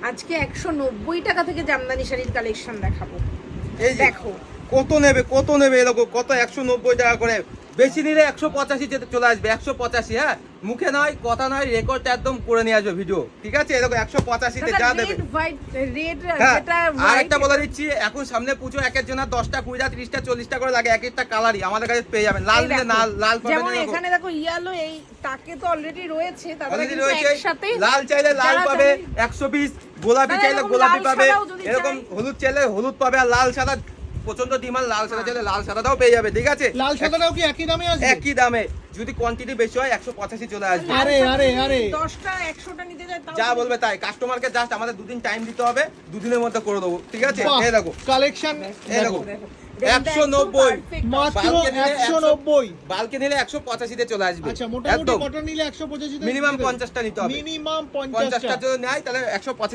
আজকে 190 টাকা থেকে জামদানি শাড়ির কালেকশন দেখাবো। এই যে দেখো কত নেবে এরকম কত 190 টাকা করে, বেশি নিলে 185 যেতে চলে আসবে। 185, হ্যাঁ, মুখে নয় কথা নয়, রেকর্ড একদম করে নিয়ে আসবে ভিডিও, ঠিক আছে? এরকম 185 তে যা দেবে। হ্যাঁ, আর একটা বলে দিচ্ছি, এখন সামনে পুজো, এক একজনা 10টা 20টা 30টা 40টা করে লাগে, এক একটা কালারই আমাদের কাছে পেয়ে যাবেন। লাল দিলে লাল পাবেন, যেমন এখানে দেখো ইয়েলো, এই তাকে তো অলরেডি রয়েছে, তারপরে অলরেডি কিন্তু রয়েছে। একসাথে লাল চাইলে লাল পাবে 120, গোলাপি মানে চাইলে এরকম গোলাপি লাল পাবে, সাদাও যদি এরকম চাই। হলুদ চাইলে হলুদ পাবে, আর লাল সাদা প্রচন্ড ডিমান্ড, লাল সাদা চাইলে লাল সাদাটাও পেয়ে যাবে, ঠিক আছে? লাল সাদাটাও কি একই দামে আসবে? একই দামে, যদি কোয়ান্টিটি বেশি হয় 185 চলে আসবে। আরে আরে আরে 10টা 100টা নিতে যায় তাও যা বলবে তাই, কাস্টমারকে জাস্ট আমাদের দুদিন টাইম দিতে হবে, দুদিনের মধ্যে করে দেবো, ঠিক আছে? এই দেখো কালেকশন, এই দেখো দেখো। 190, মাত্র বালকে নিলে 190। বালকে নিলে 185 তে চলে আসবে। আচ্ছা, মোটামুটি একদম কটন নিলে 185 মিনিমাম 50টা নিতে হবে। মিনিমাম 50টা 50টা। যদি নেয় তাহলে 185